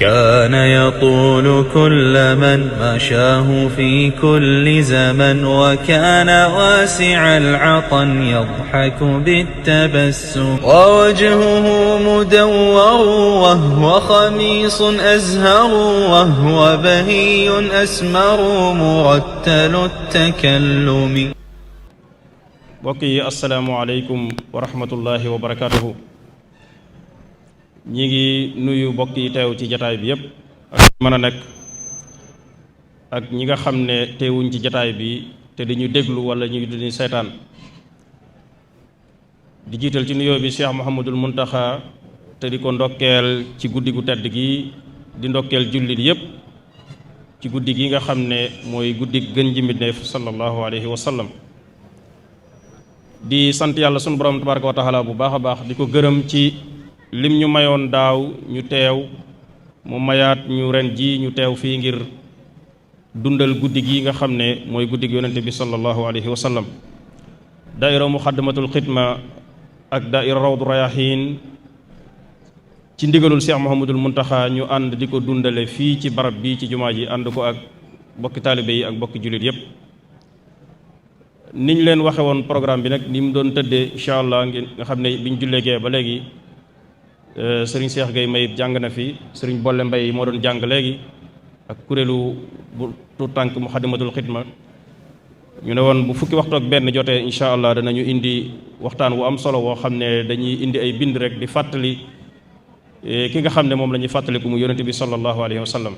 كان يطول كل من مشاه في كل زمن وكان واسع العطن يضحك بالتبسم ووجهه مدور وهو خميص أزهر وهو بهي أسمر مرتل التكلم. بقي السلام عليكم ورحمة الله وبركاته. ñi ngi nuyu bokk yi teew ci jataay bi yépp ak mën a nekk ak ñi nga xam ne teewuñ ci jataay bi te di ñu déglu wala ñu di seetaan di jiital ci nuyoo bi Cheikh Mouhamadul Muntaxa te di ko ndokkeel ci guddi gu tedd gi di ndokkeel jullit yépp ci guddi gi nga xam ne mooy guddi gën ji mbindéef sallallahu alayhi wa sallam di sant yàlla sunu borom tabaraka wa taala bu baax a baax di ko gërëm ci lim ñu mayoon daaw ñu teew mu mayaat ñu ren ji ñu teew fii ngir dundal guddi gi nga xam ne mooy guddi gi yonente bi sallallahu alayhi wa sallam daaira muxaddamatul xidma ak daaira rawdu rayahin ci ndigalul Cheikh Mouhamadul Muntaxa ñu ànd di ko dundale fii ci barab bi ci jumaa ji ànd ko ak bokki taalibe yi ak bokki jullit yépp niñ leen waxe woon programme bi nag ni mu doon tëddee incha allah nga xam ne biñ jullee gee ba léegi sëriñ Cheikh Gueye Mayib jàng na fi sëriñ Bolle Mbay moo doon jàng léegi ak kuréelu bu tuut tànk Muxaddamatul Xidma ñu ne woon bu fukki waxtu ak benn jotee incha allah danañu indi waxtaan wu am solo woo xam ne dañuy indi ay bind rek di fàttali ki nga xam ne moom la ñuy fàttaliku mu yonente bi sallallahu alayhi wa sallam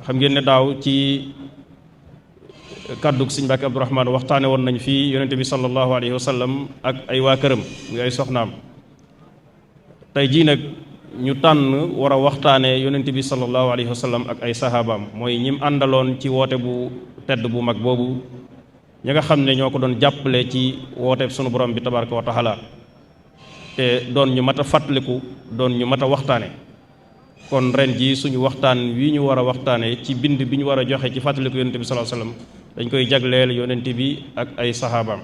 xam ngeen ne daaw ci kàddug Sëriñ Mbàkke Abdourahmaan waxtaane woon nañ fii yonente bi sallallahu alayhi wa sallam ak ay waa këram muy ay soxnaam tey jii nag ñu tànn war a waxtaanee yonent bi sallallahu alayhi wa sallam ak ay sahabaam mooy ñim àndaloon ci woote bu tedd bu mag boobu ñi nga xam ne ñoo ko doon jàppale ci woote sunu borom bi tabaraka wa taala te doon ñu mat a fàttaliku doon ñu mat a waxtaane kon ren ji suñu waxtaan wi ñu war a waxtaane ci bind bi ñu war a joxe ci fàttaliku yonent bi sallallahu alayhi wa sallam dañ koy jagleel yonent bi ak ay sahabaam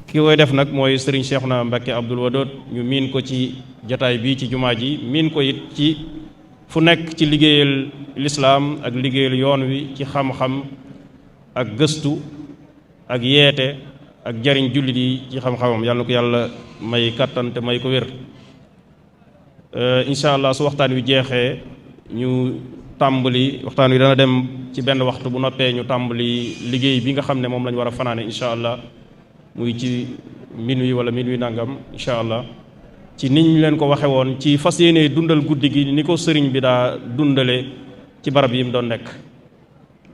ki koy def nag mooy sëriñ Cheikhouna Mbacké Abdoul Wadoud ñu miin ko ci jataay bii ci jumaa ji miin ko it ci fu nekk ci liggéeyal lislaam ak liggéeyal yoon wi ci xam-xam ak gëstu ak yeete ak jariñ jullit yi ci xam-xamam yàlla na ko yàlla may kattan te may ko wér incha allah su waxtaan wi jeexee ñu tàmbali waxtaan wi dana dem ci benn waxtu bu noppee ñu tàmbali liggéey bi nga xam ne moom lañu war a fanaane incha allah muy ci minuit wala minuit nangam incha allah ci niñ leen ko waxe woon ci fas yéene dundal guddi gi ni ko sëriñ bi daa dundale ci barab yi mu doon nekk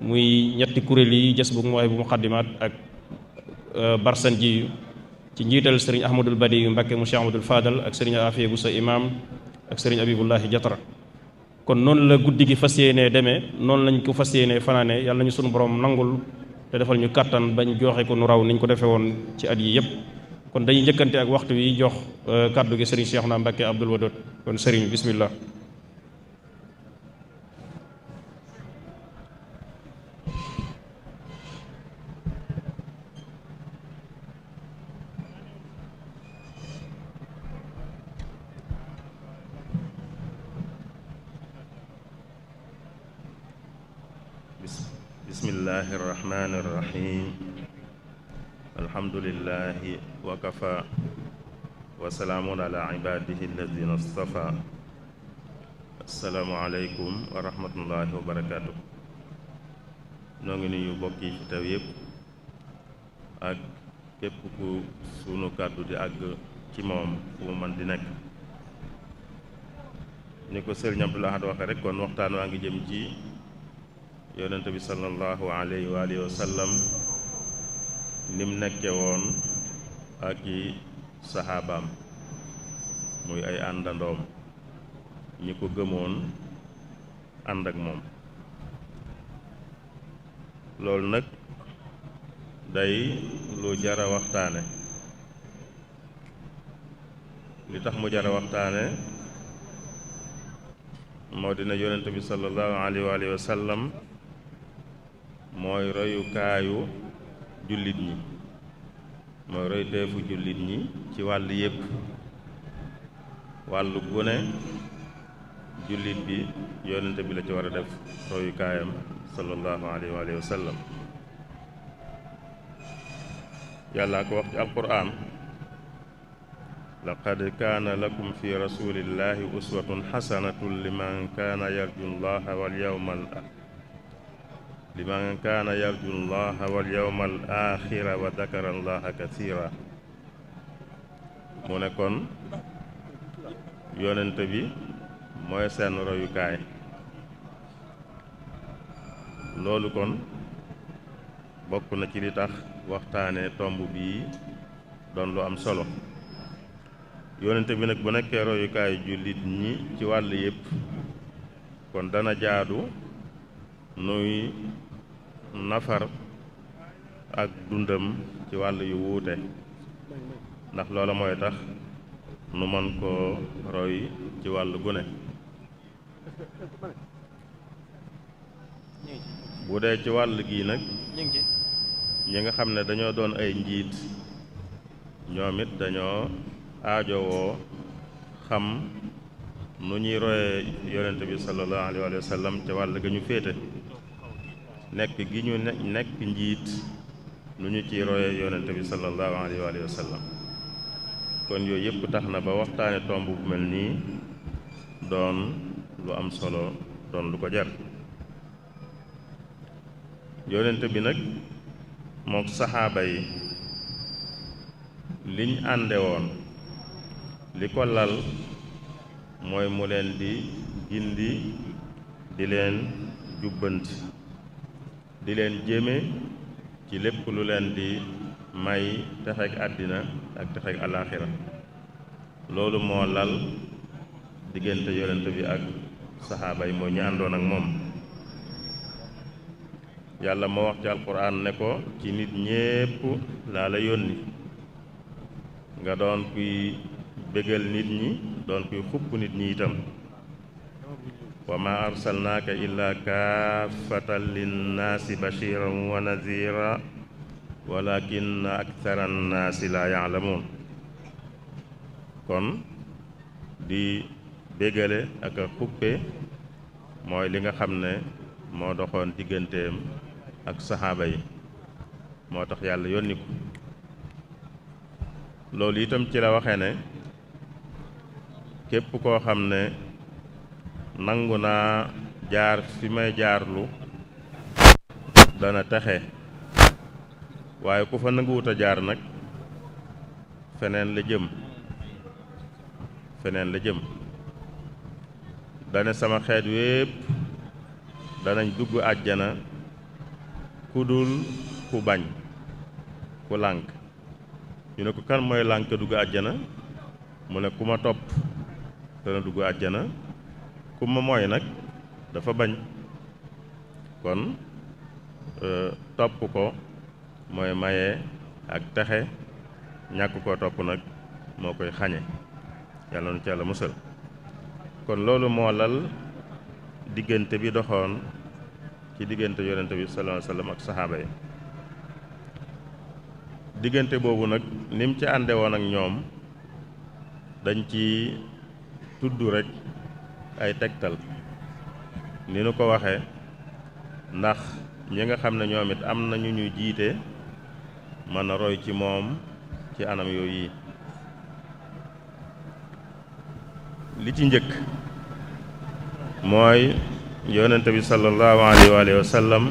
muy ñetti kuréel yi jës bu mooy bu muqaddimaat ak barsan ji ci njiital sëriñ Ahmadul Badi yu Mbakke mu Cheikh Ahmadul Fadal ak sëriñ Afiya bu sa imam ak sëriñ Abibullahi Jatara kon noonu la guddi gi fas yéene demee noonu lañ ko fas yéene fanaane yàlla nañu sunu borom nangul te defal ñu kàttan bañ joxe ko nu raw niñ ko defee woon ci at yi yépp kon dañuy njëkkante ak waxtu wi jox kàddu gi sëriñ Cheikhouna Mbacké Abdoul Wadoud kon sëriñ bismillah bismillahi irrahmani irrahim alhamdulillahi wa kafa wa salaamun ala ibadihi alladina stafa assalaamu aleykum wa rahmatullahi wa barakatuh noo ngi nuyu bokk yi fi teew yépp ak képp ku sunu kàddu di àgg ci moom fu mu man di nekk ni ko sëriñ Abdul Ahad waxe rek kon waxtaan waa ngi jëm ci yonent bi sallallahu alayhi wa alihi wa sallam nim nekke woon ak i saxaabaam muy ay àndandoom ñi ko gëmoon ànd ak moom loolu nag day lu jara waxtaane li tax mu jara waxtaane moo dina yonent bi sallallahu alayhi wa alihi wa sallam mooy royukaayu jullit ñi mooy royteefu jullit ñi ci wàll yépp wàllu gune jullit bi yonente bi la ci war a def royukaayam sallallahu alayhi wa sallam. yàlla ko wax ci alquran laqad kaana lakum fi rasulillahi uswatun xasanatun liman kaana yarju llaha wal yawma al axira wa dakara allaha kathira. mu ne kon yonente bi mooy seen royukaay. loolu kon bokk na ci li tax waxtaane tomb bii doon lu am solo. yonente bi nag bu nekkee royukaay jullit ñi ci wàll yépp kon dana jaadu nuy nafar ak dundam ci wàll yu wuute, ndax loola mooy tax nu mën koo roy ci wàll gune. bu dee ci wàll gii nag ñi nga xam ne dañoo doon ay njiit ñoom it dañoo aajowoo xam nu ñuy royee yonente bi sallallahu alayhi wa sallam ca wàll ga ñu féete. nekk gi ñu nekk njiit nu ñu ciy royee yonente bi sallallahu alayhi wa sallam. kon yooyu yëpp tax na ba waxtaane tomb bu mel nii doon lu am solo, doon lu ko jar. yonente bi nag mook saxaaba yi liñ ànde woon li ko lal mooy mu leen di gindi, di leen jubbanti, di leen jéeme ci lépp lu leen di may texeeg àddina ak texeeg alaaxira. loolu moo lal diggante yonente bi ak saxaaba yi, mooy ñi àndoon ak moom. yàlla moo wax ci alquran ne ko ci nit ñépp laa la yónni nga doon kuy bégal nit ñi, doon kuy xupp nit ñi itam. wa ma arsalnaaka illa kaafatan linnaasi bashiran wa nazira walakinna akthara annaasi laa yaalamuun. kon di bégale ak a xuppe mooy li nga xam ne moo doxoon digganteem ak saxaaba yi, moo tax yàlla yónni ko. loolu itam ci la waxee ne képp koo xam ne nangu naa jaar fi may jaarlu dana texe, waaye ku fa nanguwut a jaar nag feneen la jëm. dane sama xeet wépp danañ dugg àjjana ku dul ku bañ, ku lànk. ñu ne ko kan mooy lànk dugg àjjana? mu ne ku ma topp dana dugg àjjana, ku ma mooy nag dafa bañ. kon topp ko mooy maye ak texe, ñàkk koo topp nag moo koy xañe. yàlla nu ci yàlla musal. kon loolu moo lal diggante bi doxoon ci diggante yonente bi sallallahu alayhi wa sallam ak saxaaba yi. diggante boobu nag ni mu ci ànde woon ak ñoom dañ ci tudd rek ay tegtal ni nu ko waxee, ndax ñi nga xam ne ñoom it am nañu ñu jiite mën a roy ci moom ci anam yooyu yi. li ci njëkk mooy yonente bi sallallahu alayhi wa sallam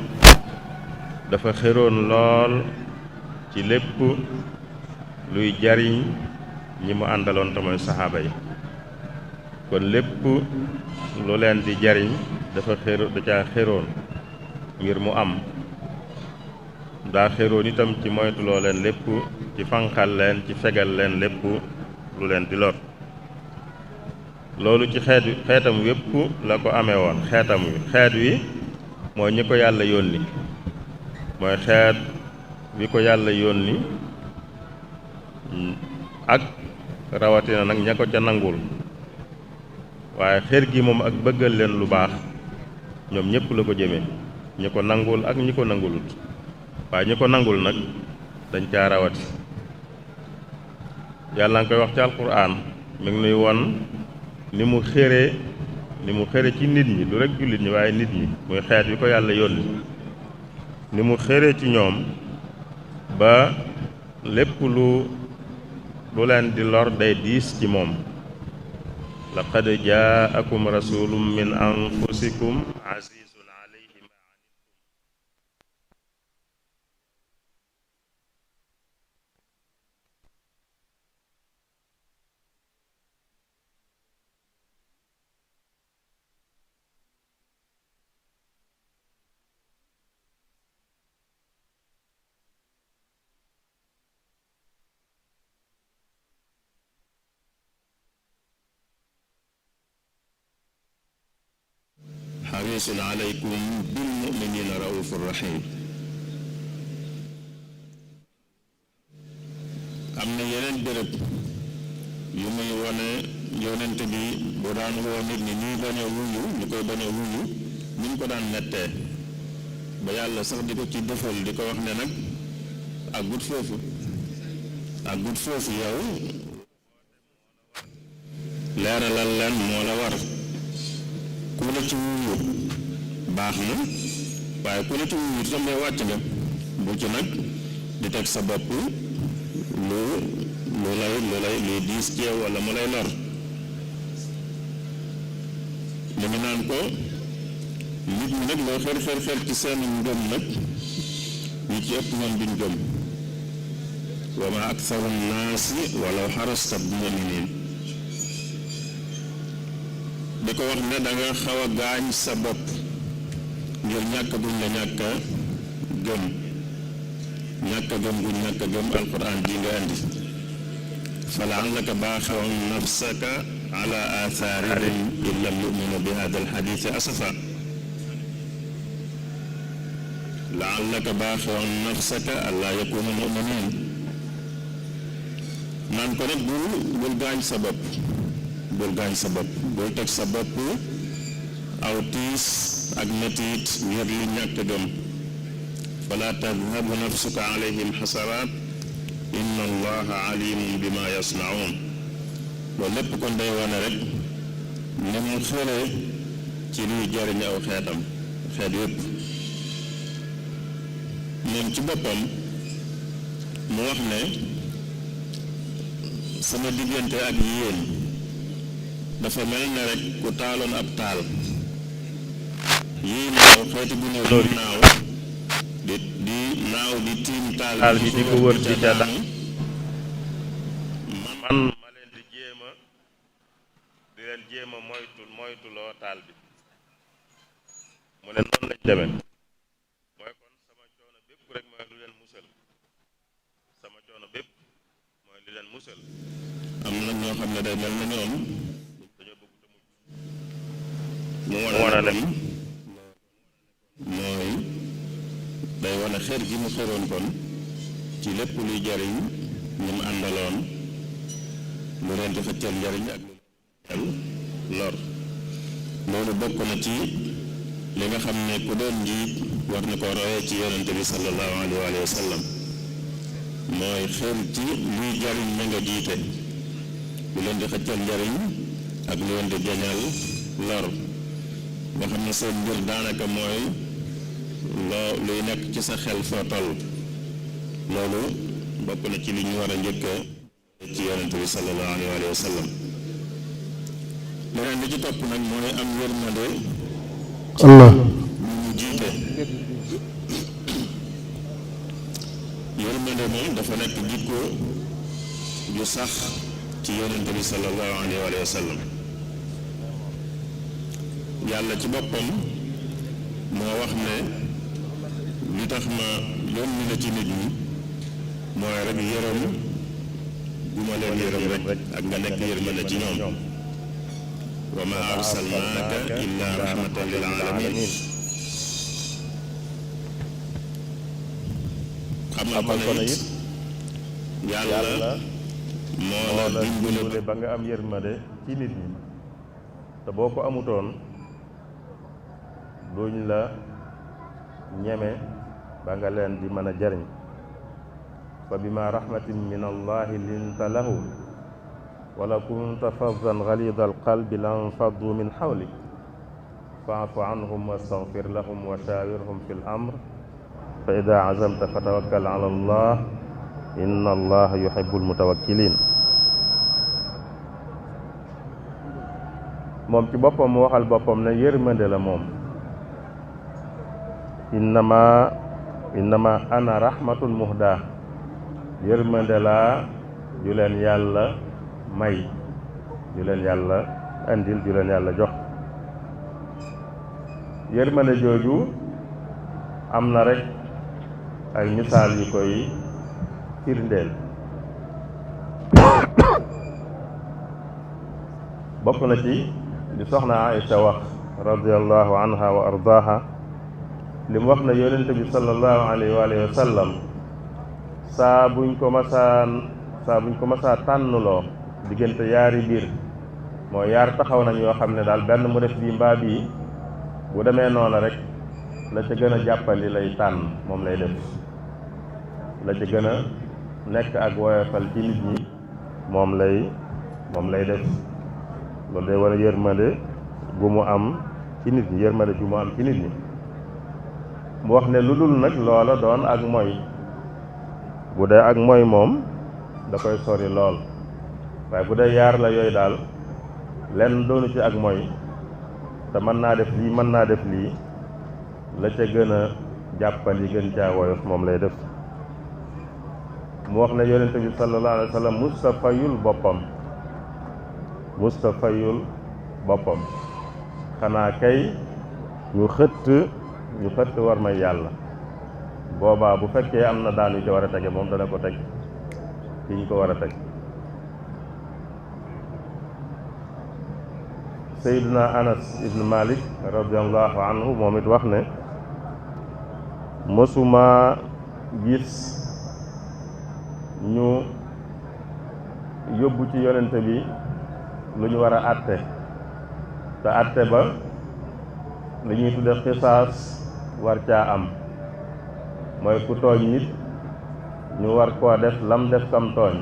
dafa xëroon lool ci lépp luy jariñ ñi mu àndaloon te mooy saxaaba yi. kon lépp lu leen di jariñ da caa xëroon ngir mu am. daa xëroon itam ci moytuloo leen lépp, ci fanqal leen, ci fegal leen lépp lu leen di lor. loolu ci xeetam wépp la ko amee woon. xeet wi mooy ñi ko yàlla yónni, mooy xeet wi ko yàlla yónni, ak rawatina nag ña ko ca nangul. waaye xeer gi moom ak bëggal leen lu baax ñoom ñépp la ko jëmee, ñi ko nangul ak ñi ko nangulut. waaye ñi ko nangul nag dañ caa rawati. yàlla nga koy wax ci alquran mi ngi nuy won ni mu xéree ni mu xëre ci nit ñi du rek jullit ñi waaye nit ñi muy xeet wi ko yàlla yónni ni mu xëre ci ñoom ba lépp lu leen di lor day diis ci moom laqad jaakum rasulun min anfusikum azizun alayhi ma xarisun alaykum bil muminina raufur rahim. am na yeneen béréb yu muy wane yonent bi bu daan woo nit ñi ñuy bañ a wuyu ñu koy bañ a wuyu ñu ko daan nettee ba yàlla sax di ko ci defal di ko wax ne nag àggut foofu yow leeralal leen moo la war ku la ci wuyu baax na waaye ku la ci wuyu itam day wàcc nga bu ci nag di teg sa bopp lu lay luy diis ci yow wala mu lay lor li mu naan ko nit ñi nag loo xel ci seen ngëm nag ñi ci ëpp ñoom duñ gëm wa ma aktharu naasi walaw harasta bi mu'minin di ko wax ne da nga xaw a gaañ sa bopp ngir ñàkk guñ la ñàkk a gëm guñ ñàkk a gëm alquran ji nga andi fa laallaka baaxi'un nafsaka ala athaarihim in lam yuminu bi hada alxadiisi asafa laallaka baaxi'un nafsaka allaa yakunu muminin naan ko nag bul gaañ sa bopp bul teg sa bopp aw tiis ak metit ngir li ñàkk gëm fala tadhabu nafsuka alayhim xasaraat inna allaha alimun bima yasnaun loolu lépp kon day wane rek ni mu xëre ci luy jariñ aw xeet yépp moom ci boppam mu wax ne sama diggante ak yéen dafa mel ne rek ku taaloon ab taal yii naaw xeeti bu néew di naaw di tiim taal bi di ko wër di ca daan man ma leen di leen jéem a moytuloo taal bi mu ne noonu lañ demee mooy kon sama coono bépp rek mooy lu leen musal am na ñoo xam ne day mel na ñoom dañoo bëgg te mu wane dem mooy day wane xeer gi mu xeroon kon ci lépp luy jariñ ñu mu àndaloon lu leen di xëccal njariñ ak lu lor loolu bokk na ci li nga xam ne ku doon njiit war na ko royee ci yonente bi sallallahu alayhi wa sallam mooy xeer ci luy jariñ na nga jiite lu leen di xëccal njariñ ak lu leen di jañal lor nga xam ne seen mbir daanaka mooy luy nekk ci sa xel foo toll loolu bokk na ci li ñu war a njëkk ci yonente bi sallallahu alayhi wa sallam leneen li ci topp nag mooy am yërmande Allah ñu jiite yërmande moom dafa nekk jikko ju sax ci yonente bi sallallahu alayhi wa sallam yàlla ci boppam moo wax ne li tax ma yónni la ci nit ñi mooy rek yërëm gu ma leen yërëm rek ak nga nekk yërmande ci ñoom wa ma arsalnaaka illa rahmatan lil alamin xam nga ko ne it yàlla moo la dimbale ba nga am yërmande ci nit ñi te boo ko amutoon duñ la ñeme ba nga leen di mën a jariñ fa bima rahmatin min allahi linta lahum wala kunta faddan galida alqalbi lan faddu min xawlik fa'fu anhum wastaghfir lahum wa shawirhum fil amr fa ida azamta fatawakkal ala allah inna allaha yuhibbul mutawakkilin. moom ci boppam mu waxal boppam ne yërmande la moom. innama ana rahmatul muhda, yërmande laa ju leen yàlla may, ju leen yàlla andil, ju leen yàlla jox. yërmande jooju am na rek ay misaal yu koy firndeel. bokk na ci di soxna Aïcha wax radiyallahu anha wa ardaaha, li mu wax ne yonente bi sallallahu alayhi wa sallam saa buñ ko masaa tànnuloo diggante yaari biir, mooy yaar taxaw nañ yoo xam ne daal benn mu def bii mbaa bii, bu demee noona rek la ca gën a jàppandi lay tànn, moom lay def. la ca gën a nekk ak woyofal ci nit ñi moom lay def. loolu day war a yërmande gu mu am ci nit ñi, yërmande gu mu am ci nit ñi. mu wax ne lu dul nag loola doon ak moy, bu dee ak moy moom da koy sori lool, waaye bu dee yaar la yooyu daal lenn doonu ci ak moy, te mën naa def lii mën naa def lii, la ca gën a jàppandi gën caa woyof moom lay def. mu wax ne yonente bi sallallahu alayhi wa sallam mustafayul boppam xanaa kay ñu xëtt war may yàlla, boobaa bu fekkee am na daan yu ci war a tege moom dana ko teg fi ñu ko war a teg. Sayyiduna Anas ibn Malik radiyallahu anhu moom it wax ne mësuma gis ñu yóbbu ci yonente bi lu ñu war a àtte, te àtte ba li ñuy tudde xisaas war caa am, mooy ku tooñ nit ñu war koo def lam def kam tooñ.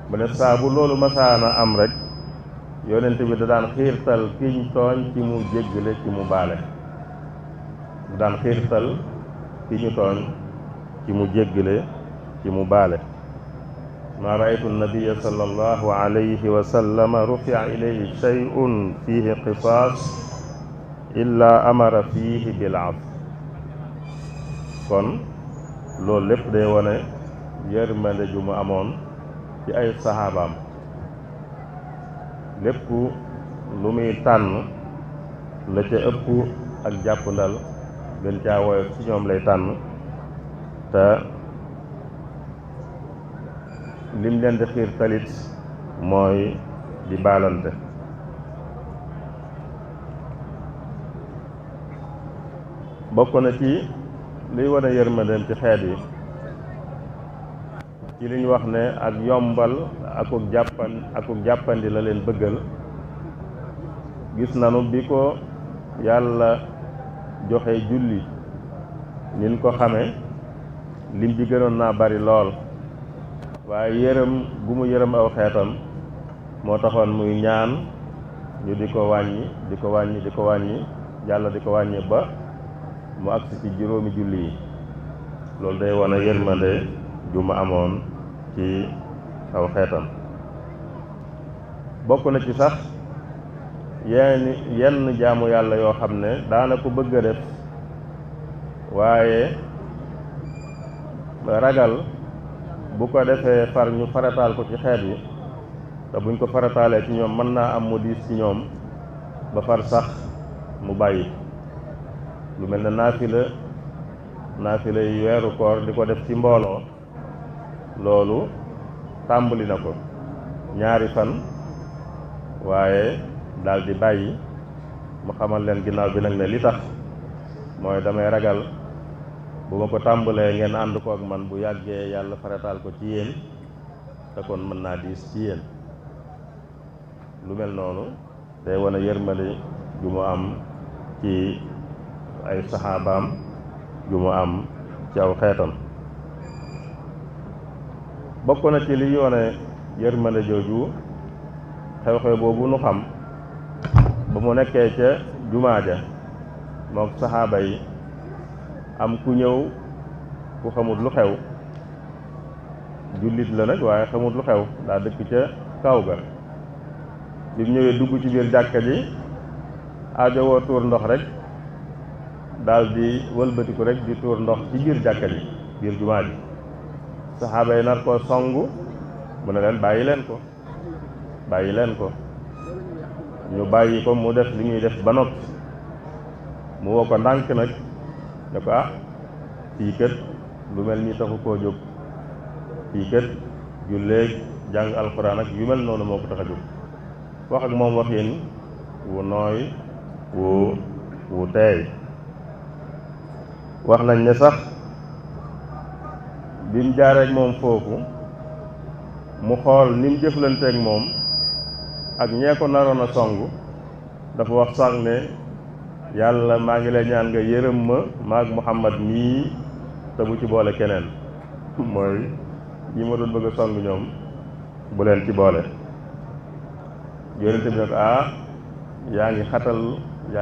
mu ne saa bu loolu masaana am rek yonent bi da daan xiirtal kiñ tooñ ci mu jéggale, ci mu baale. da daan xiirtal ki ñu tooñ ci mu jéggale, ci mu baale. ma raaytu nabiya sallallahu alayhi wa sallam rufi'a ilayhi shay'un fihi qisaas illa amara fihi bil af. kon loolu lépp day wone yërmande ju mu amoon ci ay saxaabaam. lépp lu muy tànn la ca ëpp ak jàppandal gën caa woyof ci ñoom lay tànn, te lim leen di xiir talit mooy di baalante. bokk na ci liy wane yërmandeem ci xeet yi ci liñ wax ne ak yombal akuk jàppandi la leen bëggal. gis nanu bi ko yàlla joxe julli nin ko xame lim bi gënoon naa bari lool, waaye yërëm gu mu yërëm aw xeetam moo taxoon muy ñaan ñu di ko wàññi yàlla di ko wàññi ba mu agsi ci juróomi julli yi. loolu day wane yërmande ju mu amoon ci aw xeetam. bokk na ci sax yenn jaamu yàlla yoo xam ne daana ko bëgg a def, waaye ragal bu ko defee far ñu farataal ko ci xeet yi, te buñ ko farataalee ci ñoom mën naa am mu diis ci ñoom ba far sax mu bàyyi. lu mel ne naafila yi weeru koor di ko def ci mbooloo, loolu tàmbali na ko 2 fan, waaye daal di bàyyi. mu xamal leen ginnaaw bi nag ne li tax mooy damay ragal bu ma ko tàmbalee ngeen ànd ko ak man, bu yàggee yàlla farataal ko ci yéen, te kon mën naa diis ci yéen. lu mel noonu day wane yërmande ju mu am ci ay saxaabaam, ju mu am ci aw xeetam. bokk na ci li wane yërmande jooju xew-xew boobu nu xam ba mu nekkee ca jumaa ja mook saxaaba yi am ku ñëw ku xamut lu xew, jullit la nag waaye xamut lu xew, daa dëkk ca kaw ga. bi mu ñëwee dugg ci biir jàkka ji aajowoo tuur ndox rek daal di wëlbatiku rek di tuur ndox ci biir jàkka ji, biir jumaa ji. saxaaba yi nar koo songu, mu ne leen bàyyi leen ko, bàyyi leen ko. ñu bàyyi ko mu def li ñuy def ba noppi, mu woo ko ndànk nag ne ko fii kët lu mel ni taxu koo jóg, fii kët julleeg jàng alxuraan ak yu mel noonu moo ko tax a jóg. wax ak moom waxin wu nooy wu teey. wax nañ ne sax bi mu jaareek moom foofu mu xool ni mu jëflanteek moom ak ñee ko naroon a songu, dafa wax sax ne yàlla maa ngi lay ñaan nga yërëm ma maag Muhammad mii te bu ci boole keneen, mooy ñi ma doon bëgg a song ñoom bu leen ci boole. yonente bi ne ko yaa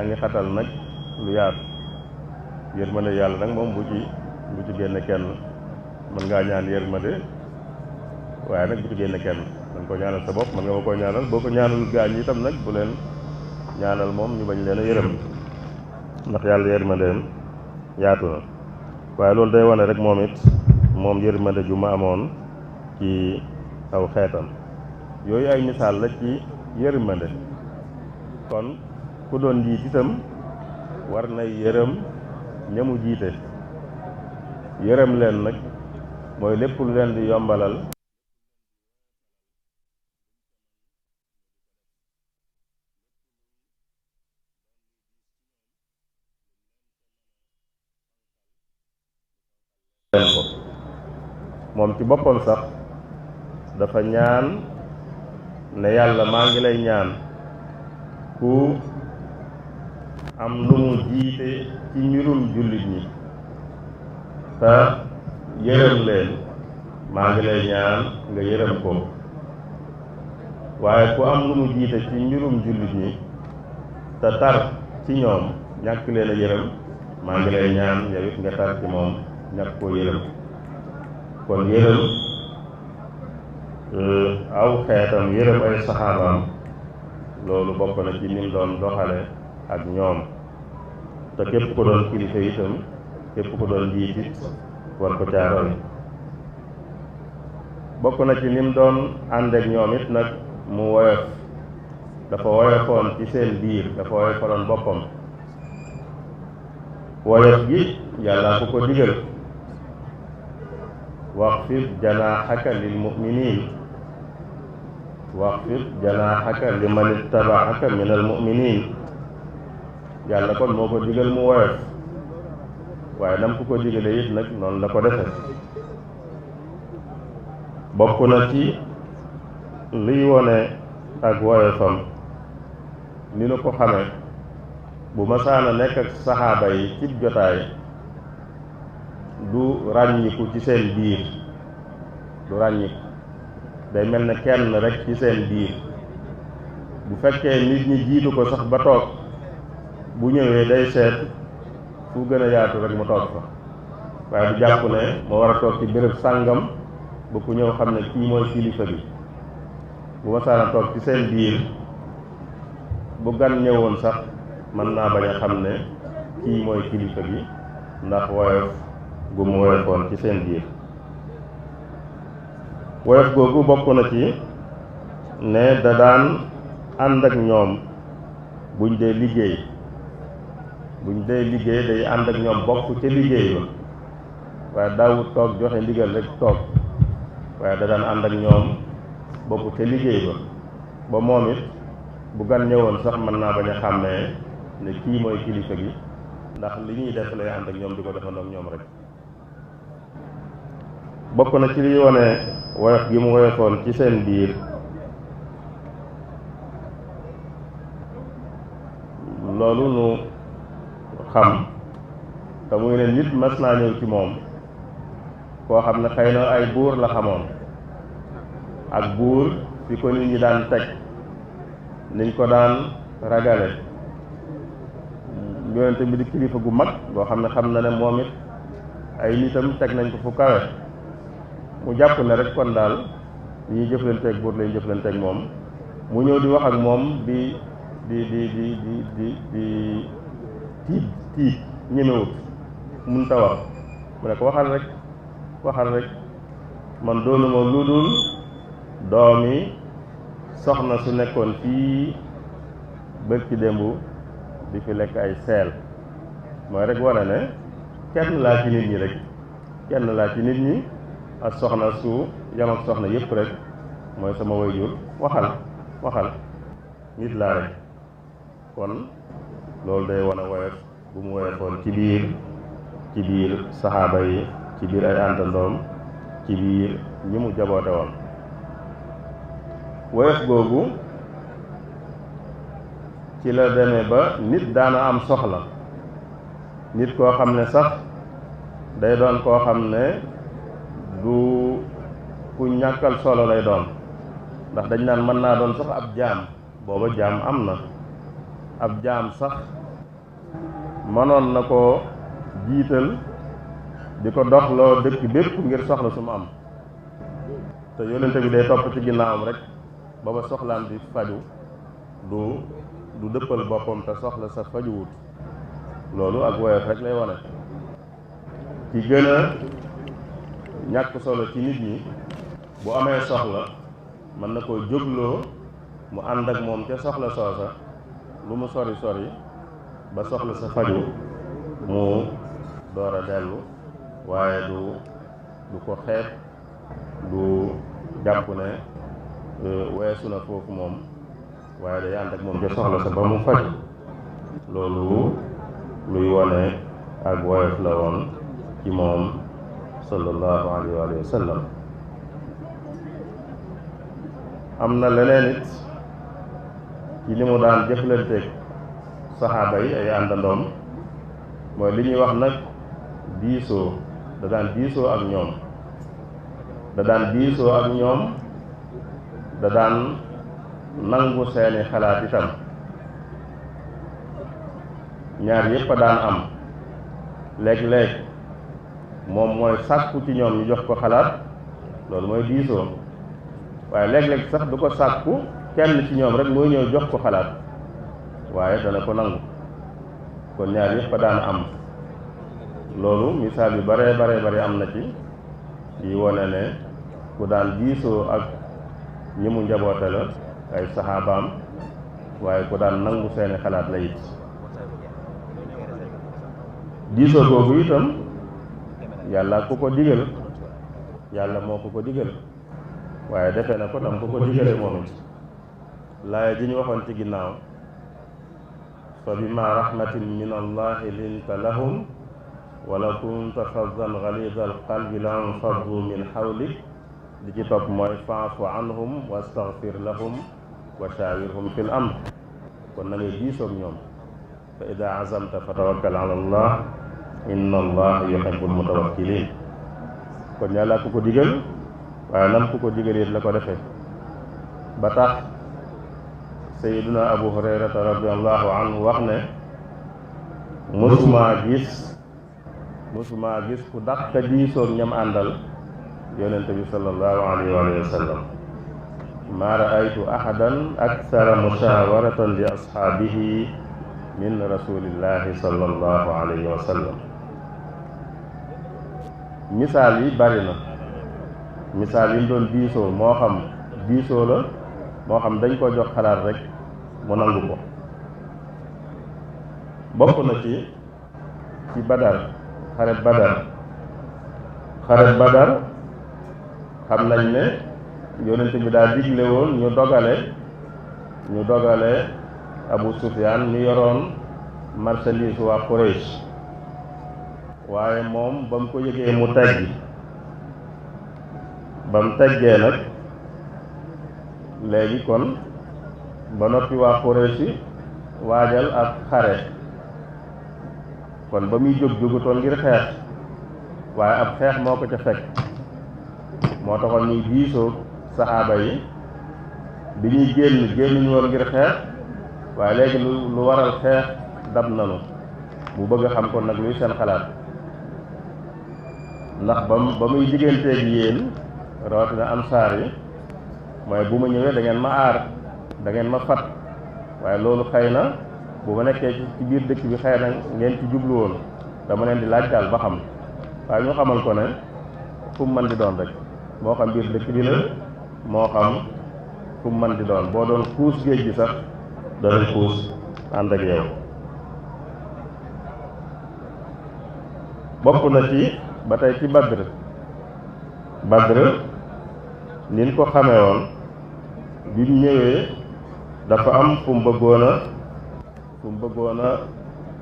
ngi xatal nag lu yaatu. yërmande yàlla nag moom bu ci génne kenn. mën ngaa ñaan yërmande waaye nag bu ci génne kenn. man ko ñaanal sa bopp mën nga ma ko ñaanal, boo ko ñaanal gaañ itam nag bu leen ñaanal moom ñu bañ leen a yërëm, ndax yàlla yërmandeem yaatu na. waaye loolu day wane rek moom yërmande ju ma amoon ci aw xeetam. yooyu ay misaal la ci yërmande. kon ku doon jiit itam war na yërëm ñamu jiite. yërëm leen nag mooy lépp lu leen di yombalal leen ko. moom ci boppam sax dafa ñaan ne yàlla maa ngi lay ñaan ku am lu mu jiite ci mbirum jullit ñi te yërëm leen, maa ngi lay ñaan nga yërëm ko. waaye ku am lu mu jiite ci mbirum jullit ñi te tar ci ñoom ñàkk leen a yërëm, maa ngi lay ñaan yow it nga tar ci moom ñàkk koo yërëm. kon yërëm aw xeetam, yërëm ay saxaabaam, loolu bokk na ci nim doon doxale ak ñoom. te képp ko doon kilifa itam, képp ko doon jiit it war ko caaroy. bokk na ci nim doon ànd ak ñoom it nag mu woyof. dafa woyofoon ci seen biir, dafa woyofaloon boppam. woyof gi yàlla ko ko digal, waxfid janaaxaka lil mu'miniin, waxfid janaaxaka liman ittabaaka minal mu'miniin. yàlla kon moo ko digal mu woyof, waaye nam ku ko digalee it nag noonu la ko defe. bokk na ci liy wone ak woyofam ni nu ko xamee, bu masaana nekk ak saxaaba yi cib jotaay du ràññiku ci seen biir, du ràññiku, day mel ne kenn rek ci seen biir. bu fekkee nit ñi jiitu ko sax ba toog, bu ñëwee day seet fu gën a yaatu rek mu toog fa, waaye du jàpp ne moo war a toog ci béréb sàngam ba ku ñëw xam ne kii mooy kilifa bi. bu masaana toog ci seen biir, bu gan ñëwoon sax mën naa bañ a xam ne kii mooy kilifa bi, ndax woyof gu mu woyofoon ci seen biir. woyof googu bokk na ci ne da daan ànd ak ñoom buñ dee liggéey. day ànd ak ñoom bokk ca liggéey ba, waaye daawut toog joxe ndigal rek toog, waaye da daan ànd ak ñoom bokk ca liggéey ba moom it bu gan ñëwoon sax mën naa bañ a xàmmee ne kii mooy kilifa gi, ndax li ñuy def lay ànd ak ñoom di ko defandoo ak ñoom rek. bokk na ci liy wone woyof gi mu woyofoon ci seen biir loolu nu xam, te muy ne nit mas naa ñëw ci moom koo xam ne xëy na ay buur la xamoon, ak buur fi ko nit ñi daan teg, niñ ko daan ragale, yonente bi di kilifa gu mag boo xam ne xam na ne moom it ay nitam teg nañ ko fu kawe mu jàpp ne rek kon daal li ñuy jëflanteeg buur lay jëflanteeg moom mu ñëw di wax ak moom di tiit ñemewut mun ta wax mu ne ko waxal rek man doonuma lu dul doomi soxna su nekkoon fii bërki démb di fi lekk ay seel mooy rek wane ne kenn laa ci nit ñi rek kenn laa ci nit ñi ak soxna su yam ak soxna yépp rek mooy sama waajur waxal nit laa rek kon loolu day wane woyof bu mu woyofoon ci biir saxaaba yi ci biir ay àndandoom ci biir ñi mu jaboote woon woyof googu ci la demee ba nit daana am soxla nit koo xam ne sax day doon koo xam ne du ku ñàkkal solo lay doon ndax dañ naan mën naa doon sax ab jaam booba jaam am na ab jaam sax mënoon na ko jiital di ko doxloo dëkk bépp ngir soxla su mu am te yonente bi day topp ci ginnaawam rek ba ba soxlaam di faju du dëppal boppam te soxla sa fajuwut loolu ak woyof rek lay wane ci gën a ñàkk solo ci nit ñi bu amee soxla mën na koo jógloo mu ànd ak moom ca soxla soosa lu mu sori ba soxla sa faju mu door a dellu waaye du ko xeeb du jàpp ne weesu na foofu moom waaye day ànd ak moom ca soxla sa ba mu faju loolu luy wone ak woyof la woon ci moom sallallahu alayhi wa sallam am na leneen it ci li mu daan jëflanteeg saxaaba yi ay àndandoom mooy li ñuy wax nag diisoo da daan diisoo ak ñoom da daan nangu seeni xalaat itam ñaar yépp a daan am léeg-léeg moom mooy sàkku ci ñoom ñu jox ko xalaat loolu mooy diisoo waaye léeg-léeg sax du ko sàkku kenn ci ñoom rek mooy ñëw jox ko xalaat waaye dana ko nangu kon ñaar yépp a daan am loolu misaal yu bare am na ci yi wone ne ku daan diisoo ak ñi mu njaboote la ay saxaabaam waaye ku daan nangu seeni xalaat la it diisoo googu itam yàlla ku ko digal yàlla moo ko digal waaye defe na ko tam ku ko digale moom it laaya ji ñu waxoon ci ginnaaw fa bima rahmatin min allahi linta lahum wala kunta faddan galida alqalbi lan faddu min hawlik li ci topp mooy faafu anhum wastaghfir lahum wa shawirhum fil amr kon na ngay diisoog ñoom fa ida azamta fa tawakkal ala allah inna allah yuhibbul mutawakkilin kon yàlla ku ko digal waaye nam ku ko digal it la ko defee ba tax sayyiduna abu hurayrata radiallahu anhu wax ne musumaa gis ku dàq diisoog ñam àndal yonente bi sallallahu alayhi wa sallam ma raaytu ahadan akthara mushawaratan li ashaabihi min rasulillahi sallallahu alayhi wa sallam misaal yi bari na misaal yi ñu doon diisoo moo xam diisoo la moo xam dañ ko jox xalaat rek mu nangu ko bokk na ci badar xaret badar xam nañ ne yonent bi daa digle woon ñu dogale Abu Sufyaan mi yoroon marchandise waa Quraysh waaye moom ba mu ko yëgee mu teggi ba mu teggee nag léegi kon ba noppi waa Quraysh waajal ak xare kon ba muy jógutoon ngir xeex waaye ab xeex moo ko ca fekk moo taxoon ñuy diisoo saxaaba yi bi ñuy génnuñu woon ngir xeex waaye léegi lu waral xeex dab nanu mu bëgg a xam kon nag luy seen xalaat ndax ba muy digganteeg yéen rawatina ansaar yi mooy bu ma ñëwee da ngeen ma aar da ngeen ma fat waaye loolu xëy na bu ma nekkee ci biir dëkk bi xëy na ngeen ci jublu woon dama leen di laaj daal ba xam waaye ñu xamal ko ne fu mu mën di doon rek moo xam biir dëkk bi la moo xam fu mu mën di doon boo doon xuus géej gi sax danañ xuus ànd ak yow. bokk na ci ba tey ci Badr nin ko xamee woon bi mu ñëwee dafa am fu mu bëggoon a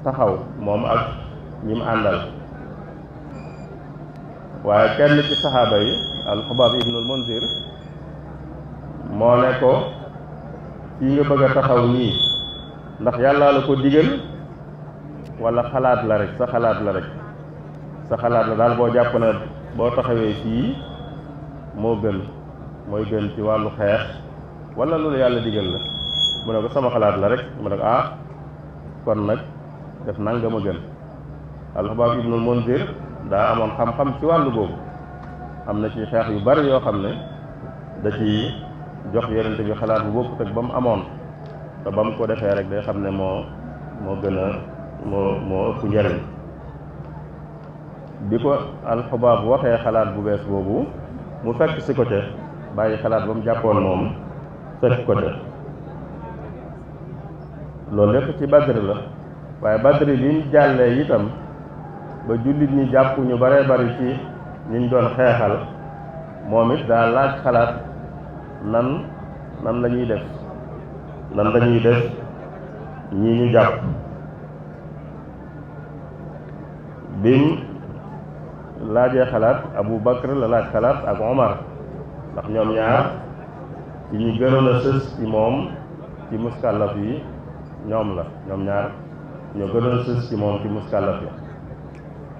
taxaw moom ak ñi mu àndal waaye kenn ci saxaaba yi al-Xubaab ibnul Munzir moo ne ko fii nga bëgg a taxaw nii ndax yàlla la ko digal wala xalaat la rek sa xalaat la daal boo jàpp ne boo taxawee fii moo gën mooy gën ci wàllu xeex wala loolu yàlla digal la mu ne ko sama xalaat la rek mu ne ko kon nag def nangam a gën. al-Xubaab ibnul Munzir daa amoon xam-xam ci wàllu boobu am na ci xeex yu bari yoo xam ne da ci jox yonente bi xalaat bu bokkut ak ba mu amoon te ba mu ko defee rek day xam ne moo gën a moo ëpp njariñ bi ko al-Xubaab waxee xalaat bu bees boobu mu fekk si ko ca bàyyi xalaat ba mu jàppoon moom fekk ko ca loolu lépp ci Badr la waaye Badr bi mu jàllee itam ba jullit ñi jàpp ñu baree bari ci ñiñ doon xeexal moom it daa laaj xalaat nan la ñuy def ñii ñu jàpp bim laajee xalaat Abu Bakr la laaj xalaat ak Omar ndax ñoom ñaar ci ñu gënoon a sës ci moom ci muskàllaf yi ñoom ñaar ñoo gënoon a sës ci moom ci muskàllaf yi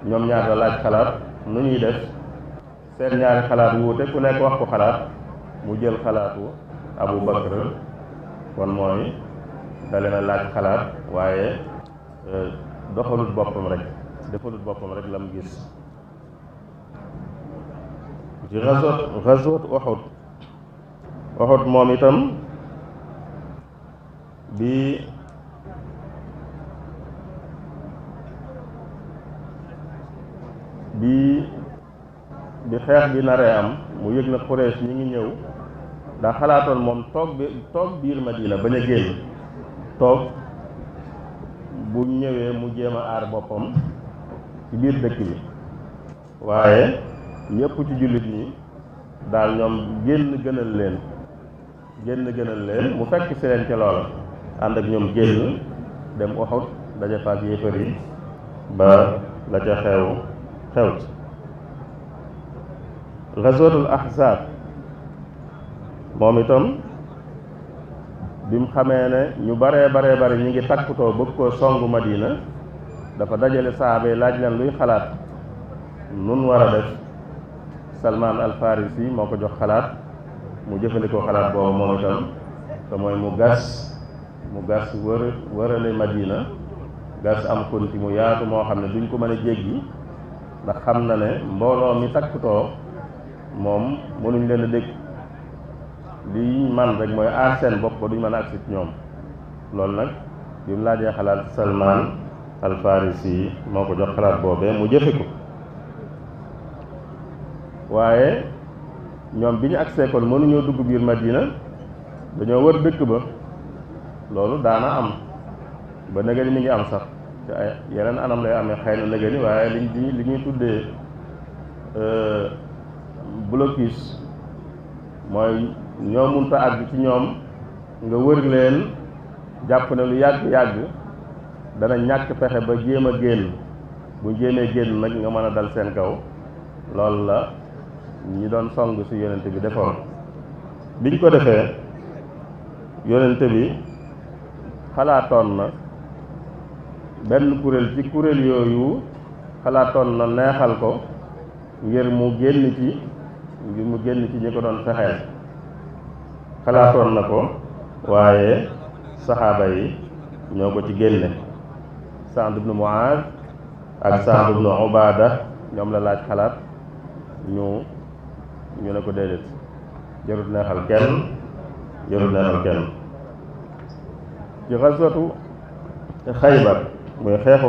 ñoom ñaar la laaj xalaat nu ñuy def seen ñaari xalaat wuute ku nekk wax ko xalaat mu jël xalaatu Abu Bakr kon mooy da leen a laaj xalaat waaye defalul boppam rek lam gis. ci gazwat Uhud moom itam bi xeex bi naree am mu yëg na Quraysh ñi ngi ñëw daa xalaatoon moom toog biir Madina bañ a génn toog bu ñëwee mu jéem a aar boppam ci biir dëkk bi waaye ñëpp ci jullit ñi daal ñoom génn gënal leen mu fekk si leen ca loola ànd ak ñoom génn dem Uhud daje fa ak yéefar yi ba la ca xew Ghazwatul Ahzab moom itam bi mu xamee ne ñu baree ñi ngi takkutoo bëgg koo songu Madina dafa dajale sahaaba yi laaj leen luy xalaat nun war a def Salman al-Farisi moo ko jox xalaat mu jëfandikoo xalaat boobu moom itam te mooy mu gas wërale Madina gas am konti mu yaatu moo xam ne duñ ko mën a jéggi ndax xam na ne mbooloo mi takkutoo moom mënuñ leen a dégg li man rek mooy aar seen bopp ba duñ mën a agsi ci ñoom loolu nag bi mu laajee xalaat Salman al-Farisi moo ko jox xalaat boobee mu jëfe ko waaye ñoom bi ñu agsee kon mënuñoo dugg biir Madina dañoo wër dëkk ba loolu daana am ba nëgëni mi ngi am sax te ay yeneen anam lay amee xëy na nëgëni waaye li ñuy tuddee blocus mooy ñoo munta àgg ci ñoom nga wër leen jàpp ne lu yàgg dana ñàkk pexe ba jéem a génn bu jéemee génn nag nga mën a dal seen kaw loolu la ñi doon song si yonente bi defoon biñ ko defee yonente bi xalaatoon na benn kuréel ci kuréel yooyu xalaatoon na neexal ko ngir mu génn ci ñi ko doon fexeel xalaatoon na ko waaye saxaaba yi ñoo ko ci génne Saad ibnu Muaaz ak Saad ibnu Ubaada ñoom la laaj xalaat ñu ne ko déedéet jarut neexal kenn ci xaswatu Xaybar muy xeexu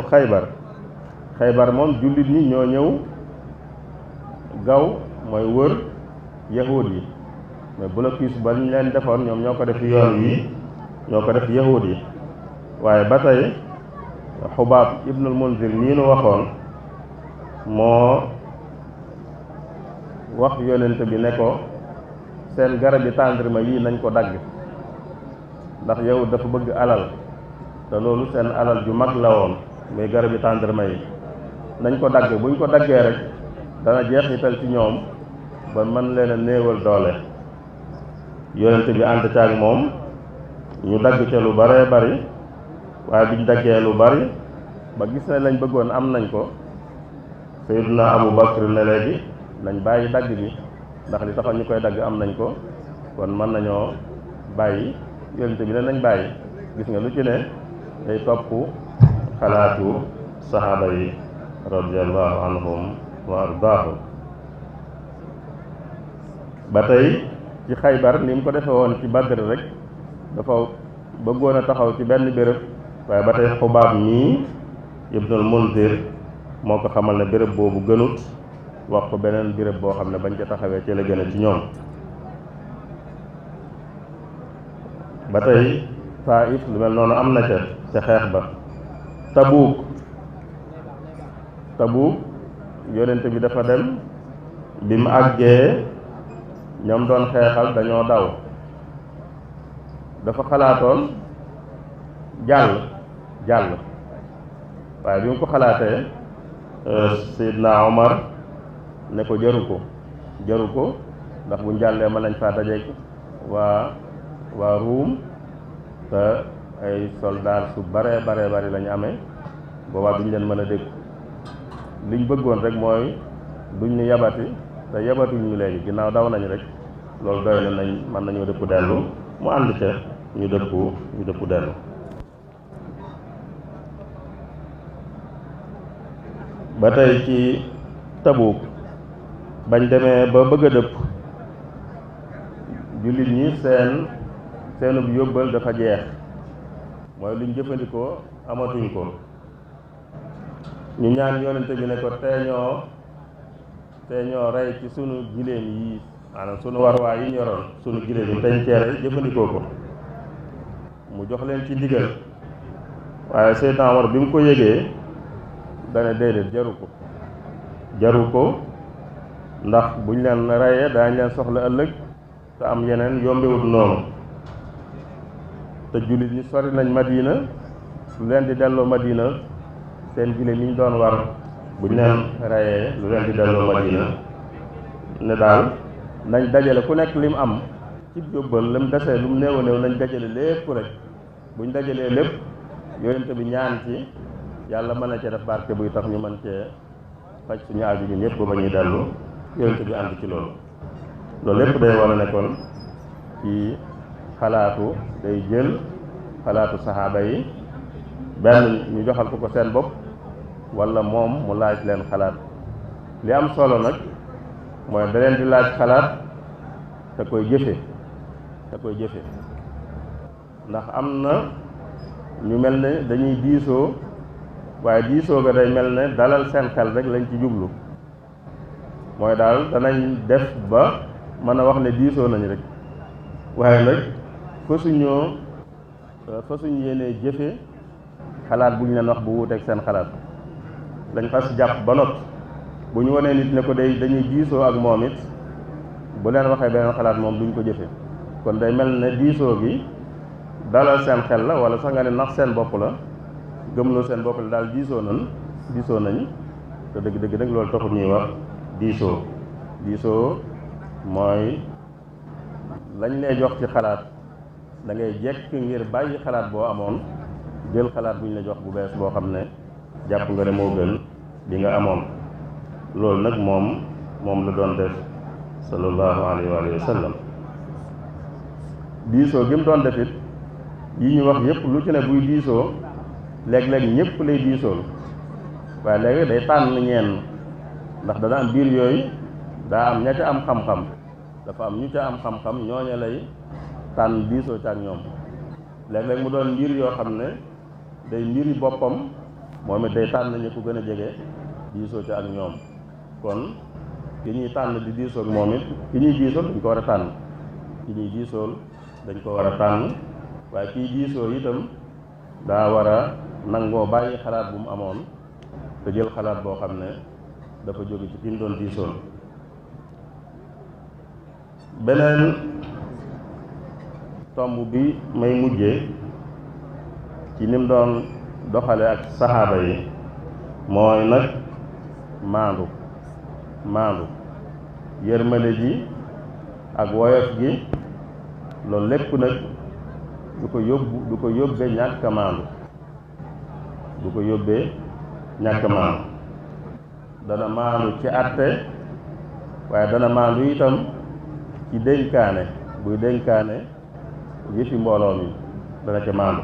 Xaybar moom jullit ñi ñoo ñëw gaw mooy wër yahuud yi mais blocus ba ñu leen defoon ñoom ñoo ko def yoon wi ñoo ko def yahuud yi waaye ba tey Xubaab ibnul Munzir nii nu waxoon moo wax yonent bi ne ko seen garab yi tàndarma yii nañ ko dagg ndax yow dafa bëgg alal te loolu seen alal ju mag la woon muy garab yi tàndarma yi nañ ko dagg buñ ko daggee rek dana jeexital ci ñoom ba mën leen a néewal doole yonent bi ànd ca ak moom ñu dagg ca lu baree bari waaye biñ daggee lu bari ba gis ne lañ bëggoon am nañ ko Sayyiduna Abu Bakr ne léegi nañ bàyyi dagg bi ndax li taxoon ñu koy dagg am nañ ko kon mën nañoo bàyyi yonent bi ne nañ bàyyi gis nga lu ci ne day topp xalaatu saxaaba yi radiyallahu anhum wa ardaahum ba tey ci Xaybar ni mu ko defee woon ci Badr rek dafa bëggoon a taxaw ci benn béréb waaye ba tey Xubaab mii Ibnul Munzir moo ko xamal ne béréb boobu gënut wax ko beneen béréb boo xam ne bañ ca taxawee ci la gën a ci ñoom ba tey Taif lu mel noonu am na ca xeex ba Tabuuk yonent bi dafa dem bi mu àggee ñoom doon xeexal dañoo daw dafa xalaatoon jàll waaye bi mu ko xalaatee Seydina Omar ne ko jaru ko ndax buñ jàllee mën nañ faa dajeek waa Ruum te ay soldaar su bare lañu amee boobaa duñ leen mën a dégg liñ bëggoon rek mooy duñ ñu yabati te yabatuñ ñu léegi ginnaaw daw nañ rek loolu doy na nañ mën nañoo dëpp dellu mu ànd ca ñu dëpp dellu ba tey ci Tabuuk bañ demee ba bëgg a dëpp jullit ñi seenub yóbbal dafa jeex mooy luñ jëfandikoo amatuñ ko ñu ñaan yonente bi ne ko teeñoo rey ci sunu giléem yi maanaam sunu warwaay yi ñoroon sunu giléem yi teñ cee rey jëfandikoo ko mu jox leen ci ndigal waaye Seydina Omar bi mu ko yëgee dane déedéet jaru ko ndax buñ leen reyee daañ leen soxla ëllëg te am yeneen yombewut noonu te jullit ñi sori nañ Madina lu leen di delloo Madina seen giléem yi ñu doon war buñ leen reyee lu leen di delloo Madina ne daal nañ dajale ku nekk lim am ci yóbbal lim desee lu mu néew a néew nañ dajale lépp rek buñ dajalee lépp yonent bi ñaan ci yàlla mën na cee def barke buy tax ñu mën cee faj suñu aaju ñun ñëpp ba ñuy dellu yonent bi ànd ci loolu lépp day war a nekkoon ci xalaatu day jël xalaatu saxaaba yi benn ñu joxal ko seen bopp wala moom mu laaj leen xalaat li am solo nag mooy da leen di laaj xalaat te koy jëfe ndax am na ñu mel ne dañuy diisoo waaye diisoo ga day mel ne dalal seen xel rek lañ ci jublu mooy daal danañ def ba mën a wax ne diisoo nañ rek waaye nag fasuñu yéenee jëfe xalaat bu ñu leen wax bu wuuteeg seen xalaat dañ fas jàpp ba not bu ñu wanee nit ne ko dañuy diisoo ak moom it bu leen waxee beneen xalaat moom duñ ko jëfe kon day mel ne diisoo gi dalal seen xel la wala sax nga ne nax seen bopp la gëmloo seen bopp la daal diisoo nañ te dëgg nag loolu taxul ñuy wax diisoo mooy lañ lay jox ci xalaat da ngay jekk ngir bàyyi xalaat boo amoon jël xalaat bu ñu la jox bu bees boo xam ne jàpp nga ne moo gën bi nga amoon loolu nag moom la doon def sallallahu alayhi wa sallam diisoo gi mu doon def it yi ñu wax yépp lu ci ne buy diisoo léeg-léeg ñëpp lay diisool waaye léegi day tànn ñenn ndax dana am biir yooyu daa am ña ca am xam-xam dafa am ñu ca am xam-xam ñooña lay tànn diisoo ca ak ñoom léeg-léeg mu doon mbir yoo xam ne day mbiri boppam moom it day tànn ñi ko gën a jege diisoo ca ak ñoom kon ki ñuy tànn di diisool moom it ki ñuy diisool dañ ko war a tànn ki ñuy diisool dañ ko war a tànn waaye kiy diisoo itam daa war a nangoo bàyyi xalaat bu mu amoon te jël xalaat boo xam ne dafa jóge ci ki mu doon diisool beneen tomb bi may mujjee ci ni mu doon doxale ak saxaaba yi mooy nag maandu yërmande ji ak woyof gi loolu lépp nag du ko yóbbee ñàkk a maandu du ko yóbbee ñàkk a maandu dana maandu ci àtte waaye dana maandu itam ci dénkaane buy dénkaane yëfi mbooloo mi dana ca maandu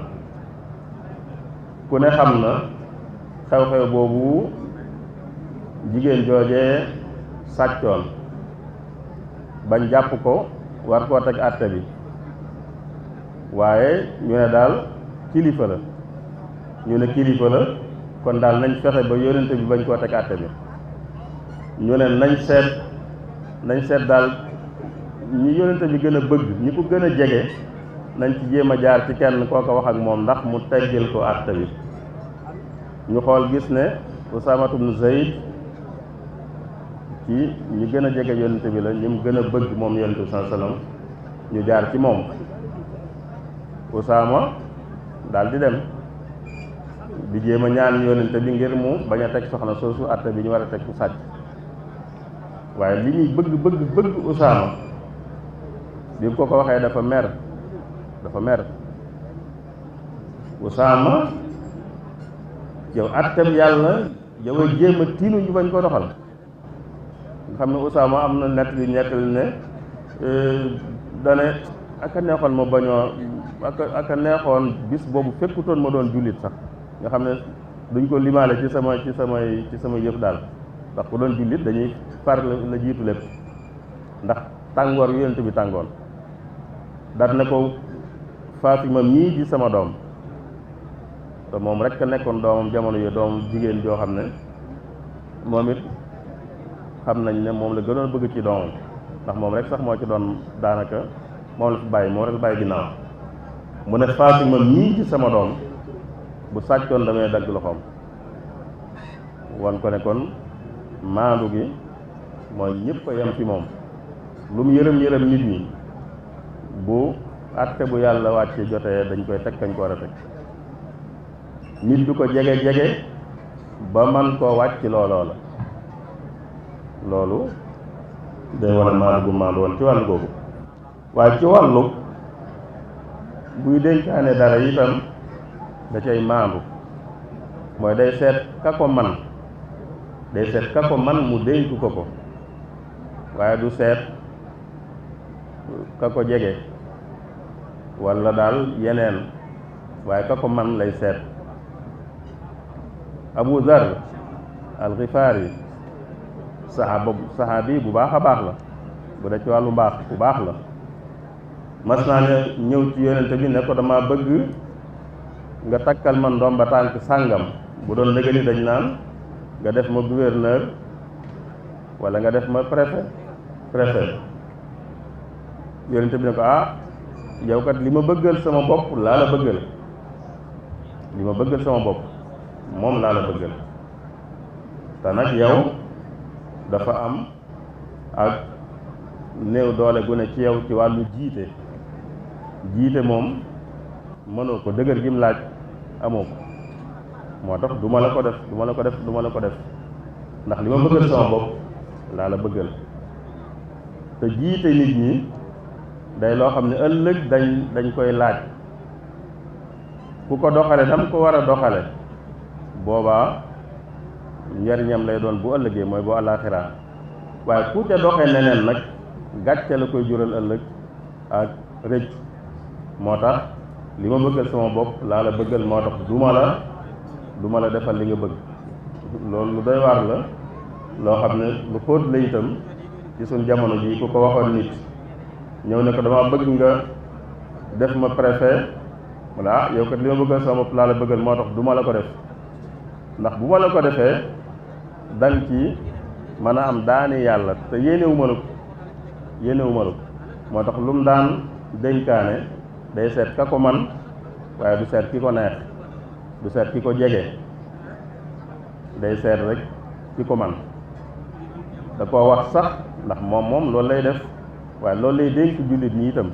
ku ne xam na xew-xew boobu jigéen joojee sàccoon bañ jàpp ko war koo teg àtte bi waaye ñu ne daal kilifa la kon daal nañ fexe ba yónnente bi bañ koo teg àtte bi ñu ne nañ seet daal ñi yónnente bi gën a bëgg ñi ko gën a jege nañ ci jéem a jaar ci kenn koo ko wax ak moom ndax mu teggil ko àtte bi ñu xool gis ne Usaamatu bnu Zayd ci ñi gën a jege yónnente bi la ñi mu gën a bëgg moom yónnente bi sallallahu alayhi wasallam ñu jaar ci moom Usaama daal di dem di jéem a ñaan yónnente bi ngir mu bañ a teg soxna soosu àtte bi ñu war a teg ku sàcc waaye li ñuy bëgg Usaama bi mu ko waxee dafa mer Usaama yow àtteem yàlla yow a jéem a tiinu ñu bañ ko doxal nga xam ne Usaama am na nettali ne dane aka neexoon ma bañoo aka neexoon bis boobu fekkutoon ma doon jullit sax nga xam ne duñ ko limaale ci sama yëf daal ndax ku doon jullit dañuy far la jiitu lépp ndax tàngoor yu yonent bi tàngoon daat ne ko Fatima mii di sama doom te moom rek a nekkoon doomam jamono yi doom jigéen joo xam ne moom it xam nañ ne moom la gënoon bëgg ci doomam ndax moom rek sax moo ci doon daanaka moom la fi bàyyi moo rek bàyyi ginnaaw mu ne Fatima mii ci sama doom bu sàccoon damay dagg loxoom wan ko ne kon maandu gi mooy ñëpp a yem fi moom lu mu yërëm nit ñi bu àtte bu yàlla wàcce jotee dañ koy teg kañ ko war a teg nit du ko jege ba man koo wàcc looloo la loolu day wane maandu gu maandu woon ci wàllu googu waaye ci wàllu buy dénkaane dara itam da cay maandu mooy day seet ka ko man mu dénk ko waaye du seet ka ko jege walla daal yeneen waaye ka ko man lay seet Abu Zar al-Ghifari saxaabi bu baax a baax la bu dee ci wàllu mbaax bu baax la mas naa ne ñëw ci yonente bi ne ko dama bëgg nga takkal man ndomba tànk sàngam bu doon nëga ni dañ naan nga def ma gouverneur wala nga def ma préfet yonente bi ne ko yow kat li ma bëggal sama bopp laa la bëggal moom laa la bëggal te nag yow dafa am ak néew doole gu ne ci yow ci wàllu jiite moom mënoo ko dëgër gi mu laaj amoo ko moo tax du ma la ko def ndax li ma bëggal sama bopp laa la bëggal te jiite nit ñi day loo xam ne ëllëg dañ koy laaj ku ko doxale dam ko war a doxale boobaa njariñam lay doon bu ëllëgee mooy bu àllaaxiraa waaye ku ca doxee neneen nag gàcce la koy jural ëllëg ak rëcc moo tax li ma bëggal sama bopp laa la bëggal moo tax duma la du ma la defal li nga bëgg. loolu lu doy waar la loo xam ne lu xóot la itam ci suñ jamono ji ku ko waxoon nit ñëw ne ko dama bëgg nga def ma préfet voilà yow kat li ma bëggal sama bopp laa la bëggal moo tax du ma la ko def ndax bu ma la ko defee dan ci mën a am daani yàlla te yéenewu ma la ko moo tax lu mu daan dénkaane day seet ka ko man waaye du seet ki ko neex du seet ki ko jege day seet rek ki ko man da koo wax sax ndax moom loolu lay def waaye loolu lay dénk jullit ñi itam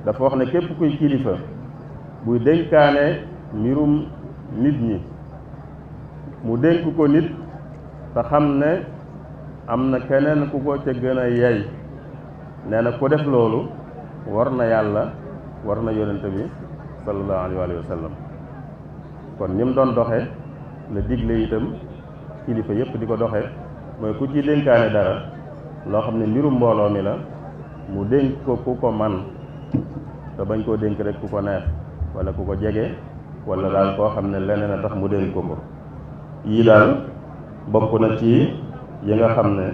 dafa wax ne képp kuy kilifa buy dénkaane mbirum nit ñi mu dénk ko nit te xam ne am na keneen ku ko ca gën a yey nee na ku def loolu war na yàlla war na yonente bi sallallahu alayhi wa sallam kon ni mu doon doxe la digle itam kilifa yépp di ko doxe mooy ku ci dénkaane dara loo xam ne mbirum mbooloo mi la mu dénk ko ku ko man te bañ koo dénk rek ku ko neex wala ku ko jege wala daal koo xam ne leneen a tax mu dénk ko yii daal bokk na ci yi nga xam ne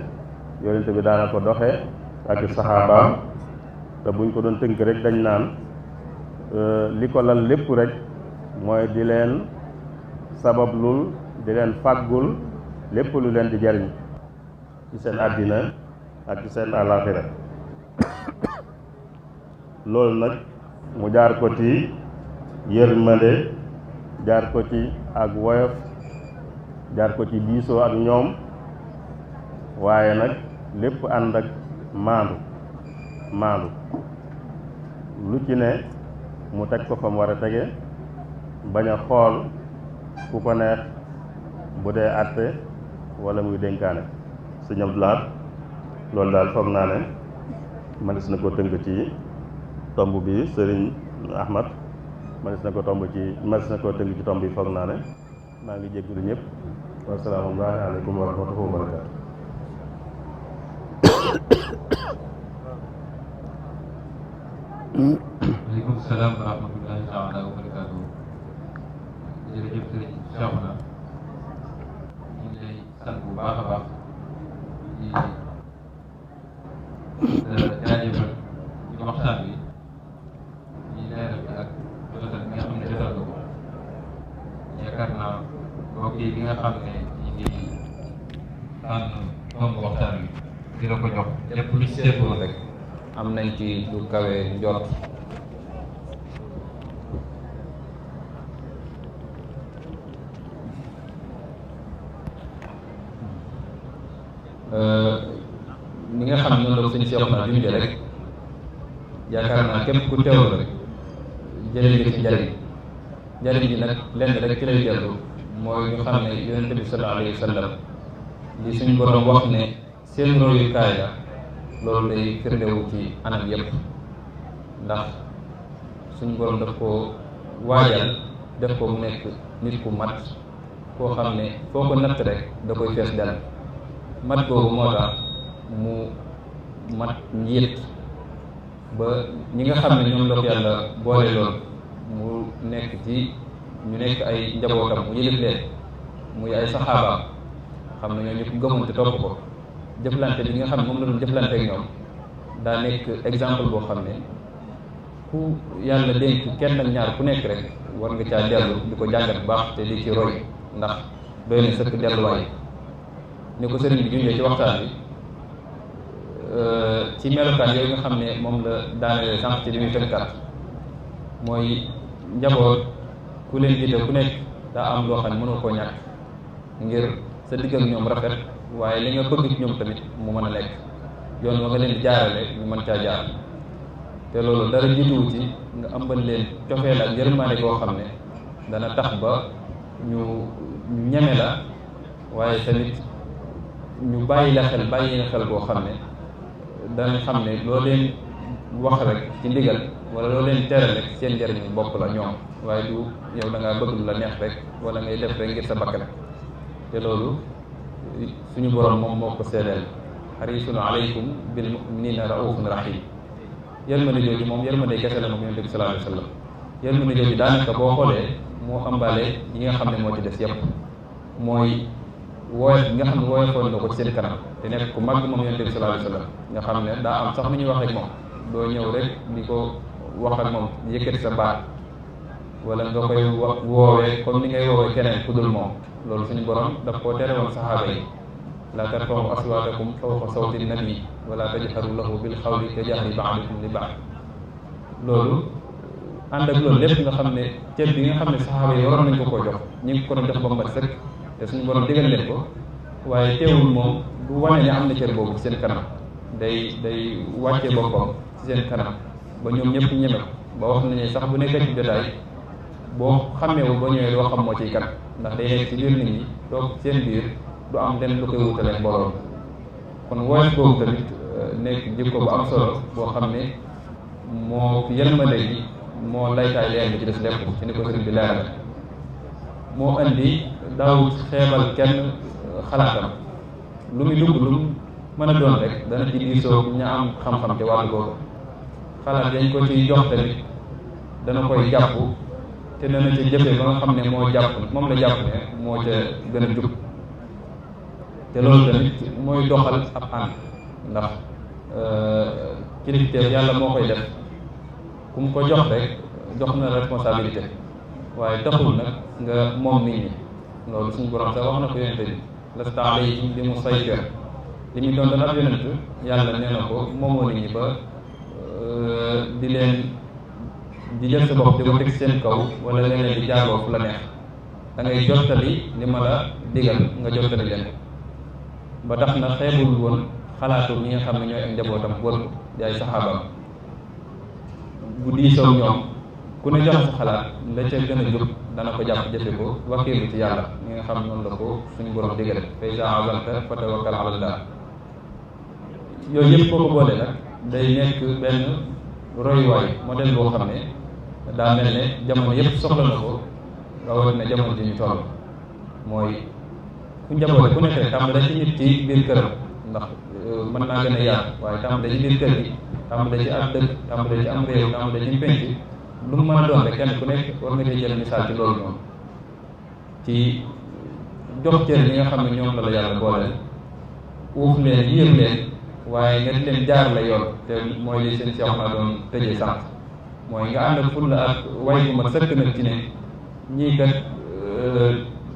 yonente bi daana ko doxe ak saxaabaam te buñ ko doon tënk rek dañ naan li ko lal lépp rek mooy di leen sabablul di leen fàggul lépp lu leen di jariñ ci seen àddina ak ci seen àllaaxira loolu nag mu jaar ko ci yërmande jaar ko ci ak woyof jaar ko ci diisoo ak ñoom waaye nag lépp ànd ak maandu lu ci ne mu teg ko fa mu war a tege bañ a xool ku ko neex bu dee àtte wala muy dénkaane. Sëñ Abdou Lahad loolu daal foog naa ne mënees na ko tënk ci tomb bi. Sëriñ Ahmad mënees na ko tënk ci tomb bi foog naa ne maa ngi jégalu ñëpp. wassalaamu aleykum wa rahmatullahi wa barakaatu. waaleykum salaam wa rahmatullahi taala wa barakaatu. jërëjëf sëriñ Cheikhouna ñu ngi lay sant bu baax a baax di jaajëfal ci waxtaan bi di leeral bi ak jotal bi nga xam ne jotal nga ko. yaakaar naa mbokk yi bi nga xam ne ñu ngi tànn tomb waxtaan bi di la ko jox lépp lu ci seetlu rek am nañ ci lu kawe njort. ni nga xam ne noonu la sëñ Cheikhouna junjee rek yaakaar naa képp ku teewlu rek jëlee nga ci njariñ bi nag lenn rek ci lay dellu mooy ñu xam ne yonente bi sallallahu alayhi wa sallam li suñ borom wax ne seen royukaay la loolu day firndewu ci anam yépp ndax suñ borom daf ko waajal def ko mu nekk nit ku mat koo xam ne foo ko natt rek da koy fees dell mat googu moo tax mu mat njiit ba ñi nga xam ne ñoom la ko yàlla boole loolu mu nekk ci ñu nekk ay njabootam mu yëlif leen muy ay saxaabaam xam ne ñoo ñëpp gëmante topp ko jëflante bi nga xam ne moom la doon jëflante ak ñoom daa nekk exemple boo xam ne ku yàlla dénk kenn ak ñaar ku nekk rek war nga caa dellu di ko jàngat bu baax te di ci roy ndax doy na sëkk delluwaay ni ko sëriñ bi junjee ci waxtaan bi ci melokaan yooyu nga xam ne moom la daanele sànq ci li muy tënkaat mooy njaboot ku leen jiite ku nekk daa am loo xam ne mënoo koo ñàkk ngir sa digg ak ñoom rafet waaye li nga bëgg ci ñoom tamit mu mën a nekk yoon wa nga leen di jaarale ñu mën caa jaar te loolu dara jiituwu ci nga ëmbal leen cofeel ak yërmaande koo xam ne dana tax ba ñu ñeme la waaye tamit ñu bàyyi la xel boo xam ne danañ xam ne loo leen wax rek ci ndigal wala loo leen tere rek seen njëriñu bopp la ñoom waaye du yow da ngaa bëgg lu la neex rek wala ngay def rek ngir sa bakkan te loolu suñu borom moom moo ko seedeel harisun alaykum bil muminina raufun rahim yërmande jooju moom yërmande kese la moom yonent bi sallallahu alayhi wa sallam yërmande jooju daanaka boo xoolee moo ëmbaale yi nga xam ne moo ci des yëpp mooy woyof bi nga xam ne woyofoon na ko ci seen kanam te nekk ku màgg moom yonent bi sallallahu alayhi wasallam nga xam ne daa am sax nu ñuy wax ak moom doo ñëw rek di ko wax ak moom yëkkati sa baat wala nga koy woowee comme ni ngay woowee keneen ku dul moom loolu suñu borom daf koo tere woon saxaaba yi laa tarfa'u aswaatakum fawqa sawti nabi wala tajharu lahu bil qawli ka jahri ba'dikum li ba'd loolu ànd ak loolu lépp nga xam ne cër bi nga xam ne saxaaba yi waroon nañ ko koo jox ñu ngi ko doon jox ba mu mat sëkk te suñu borom digal leen ko waaye teewul moom du wane ne am na cër boobu ci seen kanam day wàccee boppam ci seen kanam ba ñoom ñëpp ñeme ko ba wax nañu sax bu nekkee ci jotaay boo xàmmeewul boo ñëwee doo xam moo ciy kan ndax day nekk ci biir nit ñi toog seen biir du am lenn lu koy wutale mbooloo kon woyof boobu tamit nekk jikko bu am solo boo xam ne moo yërmande gi moo laytaay leen ci des lépp ci ni ko sëriñ bi leeral moo indi daawut xeebal kenn xalaatam lu muy dugg lu mën a doon rek dana ci diisoo ña am xam-xam te wàllu boobu xalaat yañ ko ciy jox tamit dana koy jàpp te dana ca jëfe ba nga xam ne moom la jàpp ne moo ca gën a jub te loolu tamit mooy doxal ab ànd ndax kilifteef yàlla moo koy def ku mu ko jox rek jox na responsabilité waaye taxul nag nga moom nit ñi loolu suñu borom sax wax na ko yonente bi lasta alayhim bi musaytir li muy doon ab yonent yàlla nee na ko moomoo nit ñi ba di jël sa bopp di ko teg seen kaw wala leneen di jaaroo fu la neex da ngay jottali li ma la digal nga jottali leen ba tax na xeebul woon xalaatu ñi nga xam ne ñooy ak njabootam wër ko di ay saxaabam bu diisoo ñoom ku ne joxe sa xalaat la ca gën a jub dana ko jàpp jëfe ko wakkiilu ci yàlla ñi nga xam noonu la ko suñu borom digale fa izaa azamta fa tawakkal ala Allah yooyu yëpp boo ko boole nag day nekk benn royuwaay modèle boo xam ne daa mel ne jamono yëpp soxla na ko rawatina jamono ji ñu toll mooy ku njaboote ku nekk rek tàmbale ci nit ci biir këram ndax mën naa gën a yaatu waaye tàmbale ci biir kër gi tàmbale ci ab dëkk tàmbale ci am réew tàmbale ci penc lu mu mën a doon rek kenn ku nekk war nga cee jël misaal ci loolu noonu ci jox cër ñi nga xam ne ñoom la yàlla booleel uuf leen yër leen waaye nga di leen jaar la yoon te mooy li seen seex naa doon tëjee sànq mooy nga ànd ak fulla ak way bu mat sëkk nag ci ne ñii kat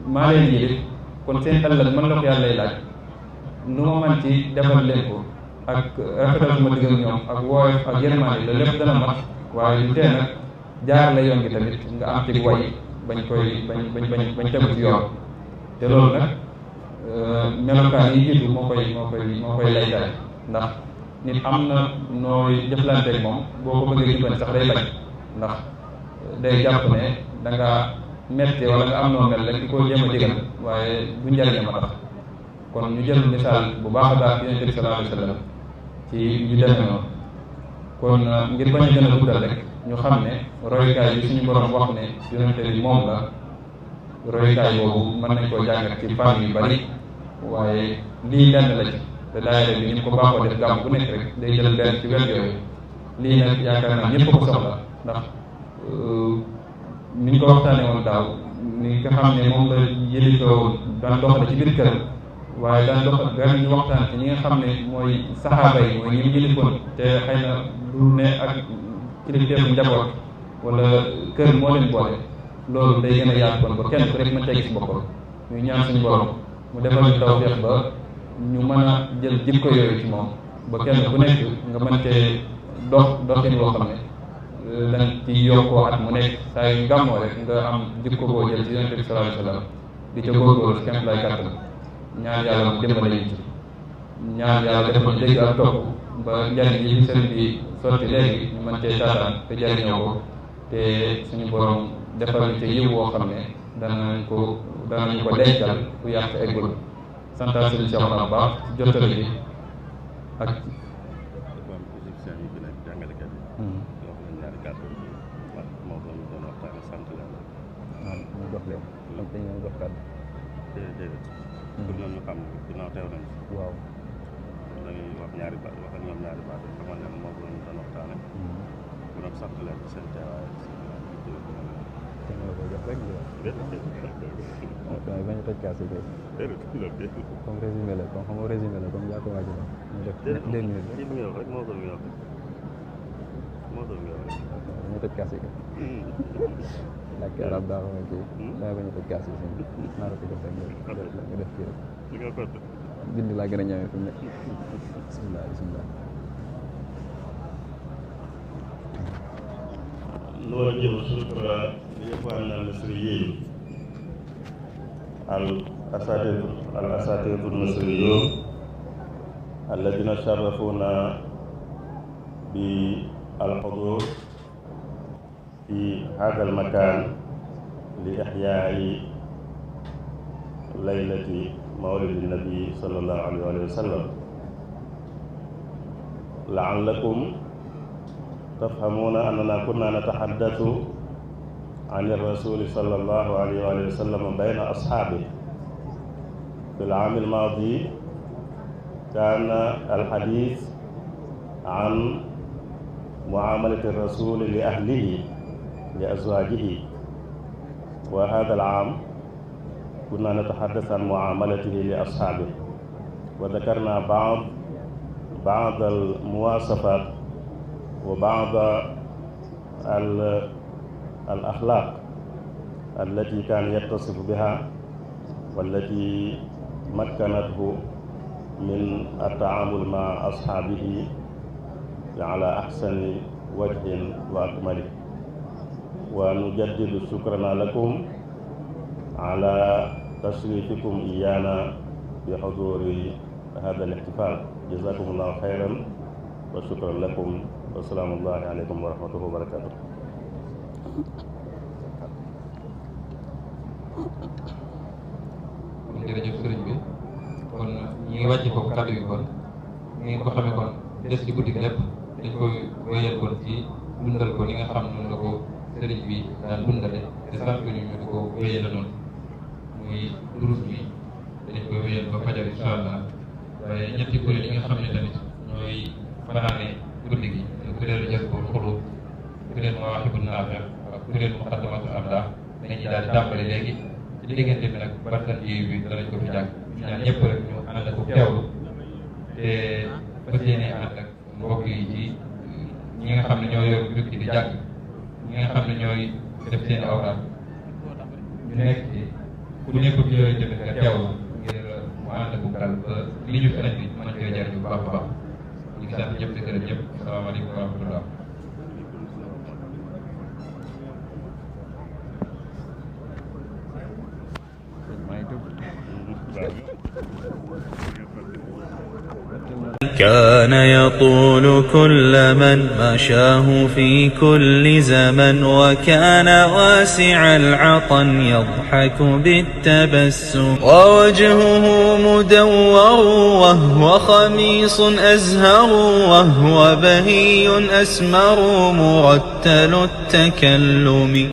maa leen yilif kon seen ëllëg mën la ko yàlla lay laaj nu ma man ci defal leen ko ak rafetal suma digg ak ñoom ak wooyof ak yërmaande la lépp dana mat waaye lu tee nag jaar la yoon gi tamit nga am ci way bañ tegu ci yoon te loolu nag melokaan yi jiitu moo koy laytaay ndax nit am na nooy jëflanteeg moom boo ko bëggee jubbanti sax day bañ ndax day jàpp ne da nga metti wala nga am noo mel rek di ko jéem a digal waaye du njariñe ma tax kon ñu jël misaal bu baax a baax yonent bi sallallahu alayhi wa sallam ci yu demee noonu kon ngir bañ a gën a guddal rek ñu xam ne royukaay bi suñu borom wax ne yonent bi moom la royukaay boobu mën nañ koo jàngat ci fànn yu bari waaye lii lenn la ci te daayira bi ni mu ko baaxoo def gàmm bu nekk rek day jël benn ci wet yooyu lii nag yaakaar naa ñëpp ko soxla ndax ni ñu ko waxtaanee woon daaw ni nga xam ne moom la yëlifewoon daan doxale ci biir këram waaye daan doxal gan ñu waxtaan ci ñi nga xam ne mooy saxaaba yi mooy ñi mu yëlifoon te xëy na du ne ak kilifteefu njaboot wala kër moo leen boole loolu day gën a yaatu kon ba kenn ku rek mën cee gis boppam ñu ñaan suñu borom mu defal ñu tawfeex ba ñu mën a jël jikko yooyu ci moom ba kenn ku nekk nga mën cee doxin woo xam ne dañ ci yokkoo at mu nekk saa yu gàmmoo rek nga am jikko boo jël ci yonent bi sallallahu alayhi wa sallam di ca góorgóorlu si kéem lay kàttan ñaan yàlla mu dimbale ñu ci ñaan yàlla defal ñu dégg ak topp ba njariñ yi fi sëriñ bi sotti léegi ñu mën cee taataan te jariñoo ko te suñu borom defal ñu ci yiw woo xam ne danañu ko dencal ku yàq eggul santaal sëriñ Cheikh bu baax ci jottali bi ak jox leen donc dañu leen jox kàddu déedéet pour ñoom ñu xam ne ginnaaw teew nañ waaw dañuy wax ñaari baat wax ak ñoom ñaari baat yi xamal leen moom la ñu doon waxtaane bu doon sant leen ci seen teewaay waaye bañ a toj kaas yi kay. comme résumé la comme xam nga résumé la comme yaa ko waaj ñu def 2 minutes rek. bañ a toj kaas yi kay. làkk arab daa xam ne kii waaye bañ a toj kaas yi sëñ bi naa la ko def rek nga def kii rek. bind laa gën a ñëwee fi mu ne. bisimilah. نوجه الشكر لإخواننا المصريين الأساتذة المصريون الذين شرفونا بالحضور في هذا المكان لإحياء ليلة مولد النبي صلى الله عليه وسلم. لعلكم تفهمون أننا كنا نتحدث عن الرسول صلى الله عليه وسلم بين أصحابه. في العام الماضي كان الحديث عن معاملة الرسول لأهله لأزواجه، وهذا العام كنا نتحدث عن معاملته لأصحابه، وذكرنا بعض المواصفات وبعض الأخلاق التي كان يتصف بها والتي مكنته من التعامل مع أصحابه على أحسن وجه وأكمله. ونجدد شكرنا لكم على تشريفكم إيانا بحضور هذا الاحتفال. جزاكم الله خيرا وشكرا لكم والسلام الله عليكم ورحمة الله وبركاته. jërëjëf sëriñ bi kon ñi ngi wàcce foofu kàddu yi kon ñi ngi ko xamee kon des ci guddi gi lépp dañ koy wéyal kon ci dundal ko li nga xam noonu la ko sëriñ bi daan dundale te sant ñu ñu di ko wéyal noonu muy durus bi dañ koy wéyal ba fajar incha allah. waaye ñetti kuréel yi nga xam ne tamit ñooy fanaane guddi gi kuréelu Jazbul Xuluub, kuréel Mawaahibu Naafi' ak kuréel Muqaddamatul Amdah dañuy daal di tàmbali léegi ci diggante bi nag barsan yi bi danañ ko fi jàng ñaan ñëpp rek ñu ànd ak teewlu te fas yéene ànd ak mbokk yi ci ñi nga xam ne ñoo yor dëkk di jàng ñi nga xam ne ñooy def seen awraat ñu nekk ci ku nekkul ci yooyu tamit nga teewlu ngir mu ànd ak dal ba li ñu fi andi mën cee jariñ bu baax a baax. ñu ngi sant ñëpp di gërëm ñëpp asalaamaaleykum wa rahmatullah. كان يطول كل من مشاه في كل زمن وكان واسع العطن يضحك بالتبسم ووجهه مدور وهو خميص أزهر وهو بهي أسمر مرتل التكلم